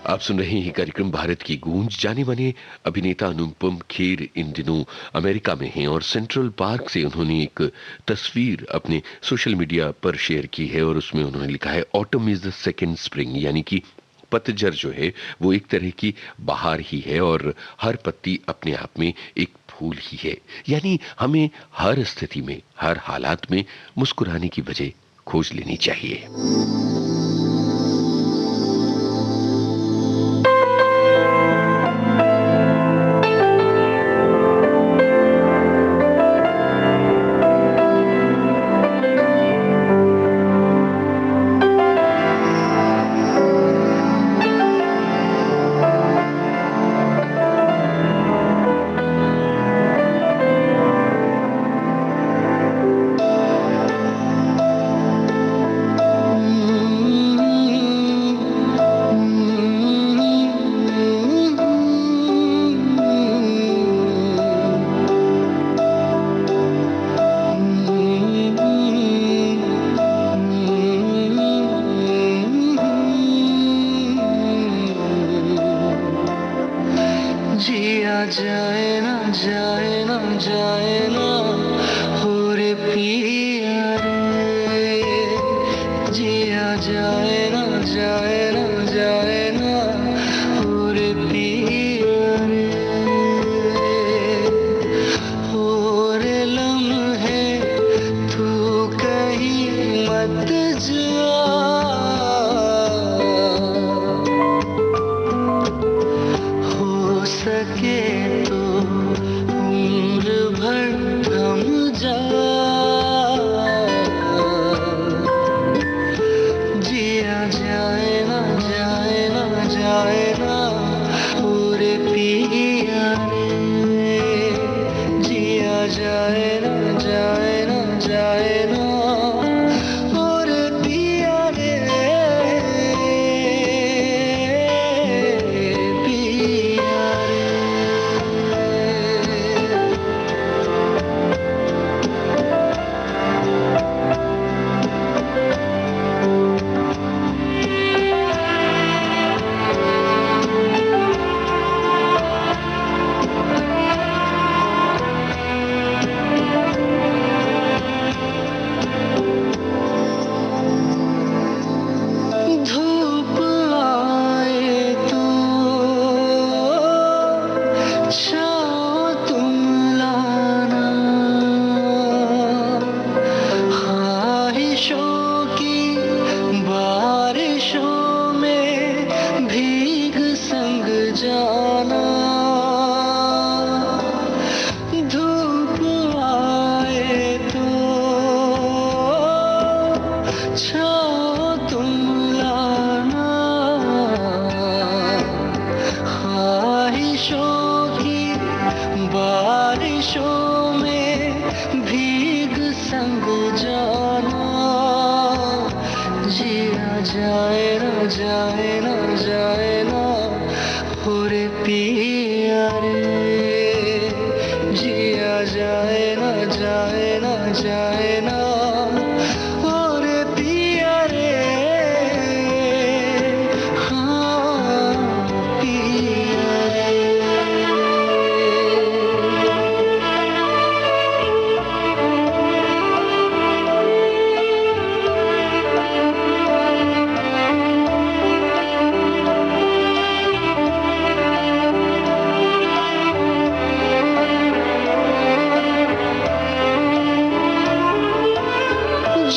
Speaker 1: आप सुन रहे हैं कार्यक्रम भारत की गूंज। जाने माने अभिनेता अनुपम खेर इन दिनों अमेरिका में हैं और सेंट्रल पार्क से उन्होंने एक तस्वीर अपने सोशल मीडिया पर शेयर की है और उसमें उन्होंने लिखा है autumn is the second spring, यानी कि पतझड़ जो है वो एक तरह की बहार ही है और हर पत्ती अपने आप में एक फूल ही है। यानी हमें हर स्थिति में, हर हालात में मुस्कुराने की वजह खोज लेनी चाहिए।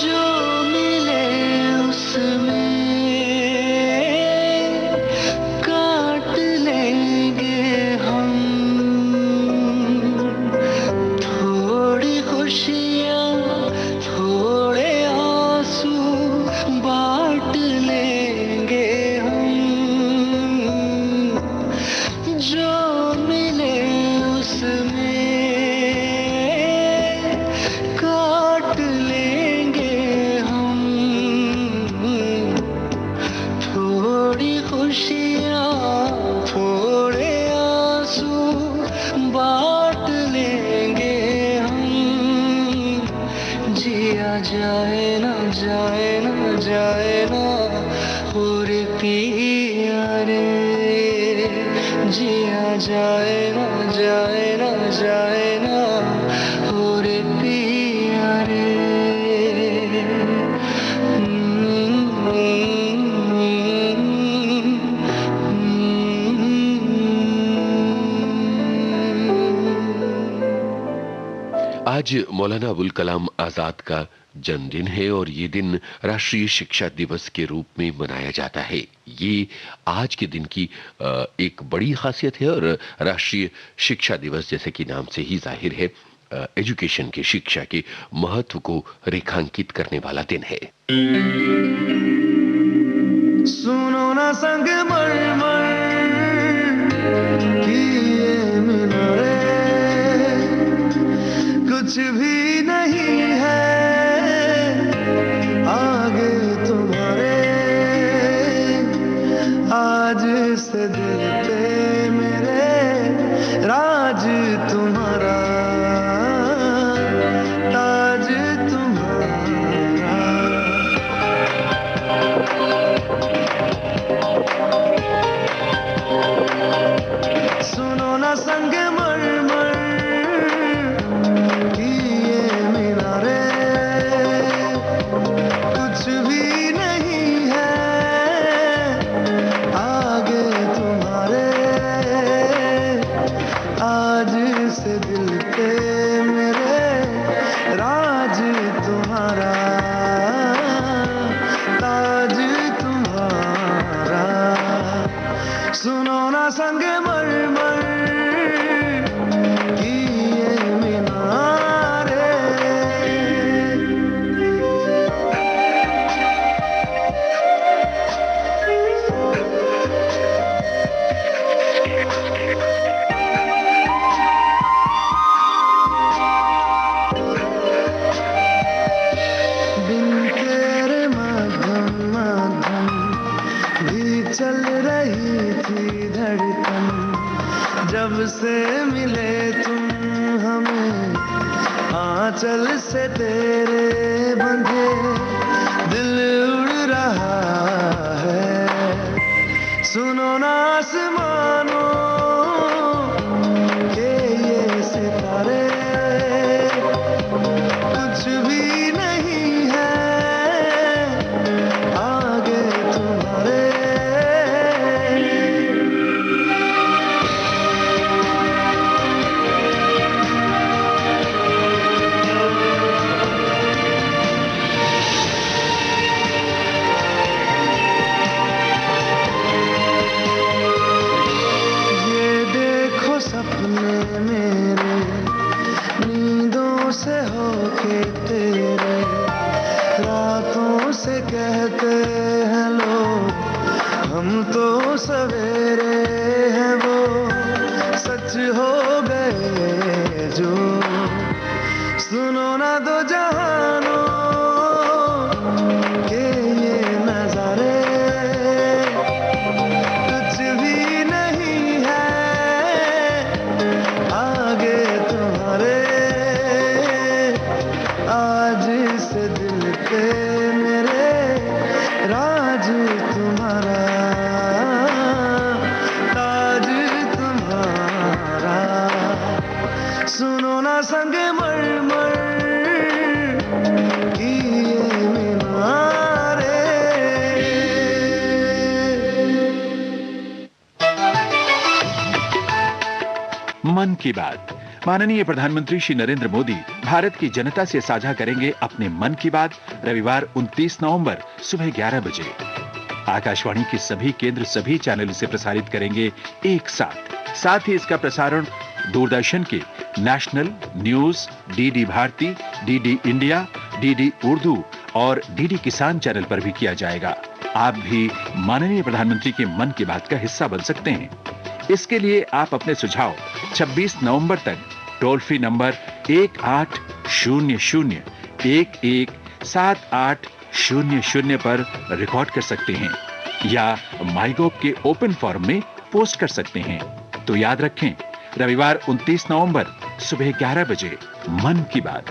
Speaker 2: जो मिले उसमें काट लेंगे हम, थोड़ी खुशियाँ थोड़े आंसू बांट लेंगे हम, जो मिले उसमें काट लेंगे हम, थोड़ी खुशियाँ थोड़े आंसू बांट लेंगे हम, जिया जाए ना जाए ना जाए ना और पिया रे, जिया जाए ना जाए ना जाए ना और पिया रे।
Speaker 1: आज मौलाना अबुल कलाम आजाद का जन्मदिन है और ये दिन राष्ट्रीय शिक्षा दिवस के रूप में मनाया जाता है। ये आज के दिन की एक बड़ी खासियत है और राष्ट्रीय शिक्षा दिवस जैसे कि नाम से ही जाहिर है एजुकेशन के, शिक्षा के महत्व को रेखांकित करने वाला दिन है।
Speaker 5: सुनो ना संग मरमर की ये मीनारे, कुछ भी नहीं है आगे तुम्हारे, आज से दिल पे मेरे राज तुम्हारा, ताज तुम्हारा। सुनो ना संग मरमर की ये मीनारे, कुछ भी नहीं है आगे तुम्हारे, आज से दिल पे मेरे राज तुम्हारा, ताज तुम्हारा। सुनो ना संग मरमर की ये मीनारे। बिन तेरे मध्यम मध्यम भी चल रही थी धड़कन, जब से मिले तुम हमें आंचल से तेरे बंधे, दिल उड़ रहा है। सुनो ना आसमानों के ये सितारे, कुछ भी नहीं है आगे तुम्हारे, ये देखो सपने मेरे नींदों से होके तेरे, रातों से कहते हैं लोग हम तो सवेरे हैं, वो सच हो गए जो। सुनो ना दो जहानों के ये नजारे, कुछ भी नहीं है आगे तुम्हारे, आज से दिल पे मेरे राज तुम्हारा, ताज तुम्हारा। सुनो ना संग मरमर की ये मीनारे।
Speaker 6: मन की बात माननीय प्रधानमंत्री श्री नरेंद्र मोदी भारत की जनता से साझा करेंगे अपने मन की बात रविवार 29 नवंबर सुबह 11 बजे। आकाशवाणी के सभी केंद्र सभी चैनल इसे प्रसारित करेंगे एक साथ ही इसका प्रसारण दूरदर्शन के national news, DD Bharati, DD India, DD Urdu और डीडी किसान चैनल पर भी किया जाएगा। आप भी माननीय प्रधानमंत्री के मन की बात का हिस्सा बन सकते हैं। इसके लिए आप अपने सुझाव 26 नवंबर तक टोल फ्री नंबर 1800-117800 पर रिकॉर्ड कर सकते हैं या माईगोव के ओपन फॉरम में पोस्ट कर सकते हैं। तो याद रखें, रविवार 29 नवंबर सुबह 11 बजे मन की बात।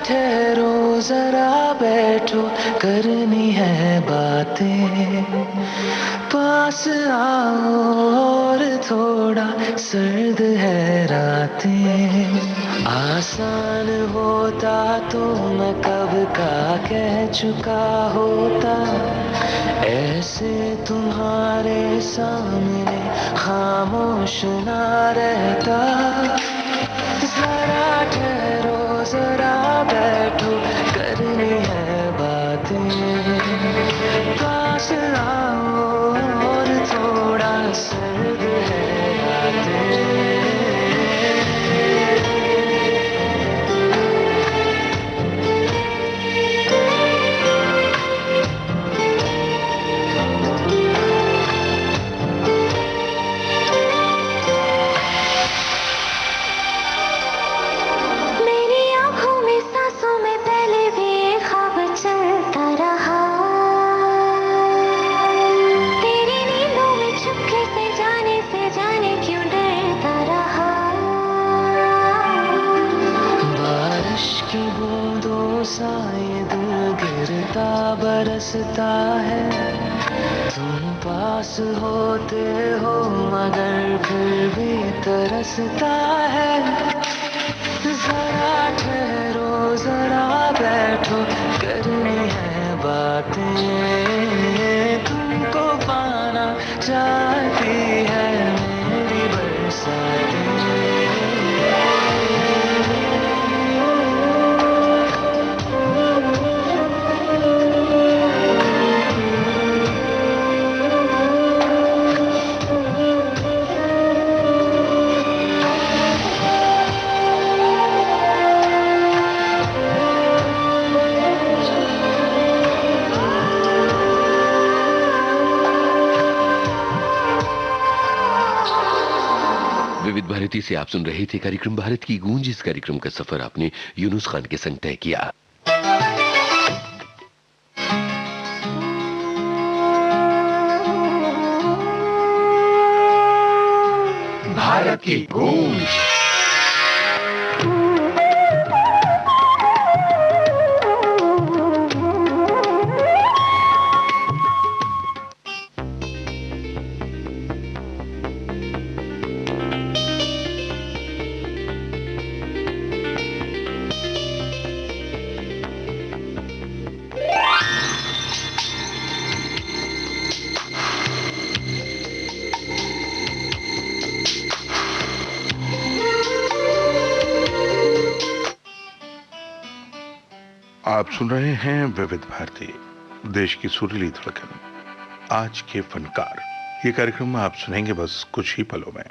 Speaker 5: ठहरो जरा बैठो करनी है बातें, पास आओ और थोड़ा सर्द है रातें। आसान होता तो मैं कब का कह चुका होता, ऐसे तुम्हारे सामने खामोश ना रहता। जरा ठहरो जरा बैठो करनी है बातें, पास आओ और थोड़ा सर्द है रातें। बरसता है, तुम पास होते हो मगर फिर भी तरसता है। जरा ठहरो जरा बैठो करनी है बातें, तुमको पाना चाहती है मेरी बरसातें।
Speaker 1: विविध भारती से आप सुन रहे थे कार्यक्रम भारत की गूंज। इस कार्यक्रम का सफर आपने यूनुस खान के संग तय किया। भारत की गूंज।
Speaker 7: आप सुन रहे हैं विविध भारती, देश की सुरीली धड़कन, आज के फनकार। ये कार्यक्रम आप सुनेंगे बस कुछ ही पलों में।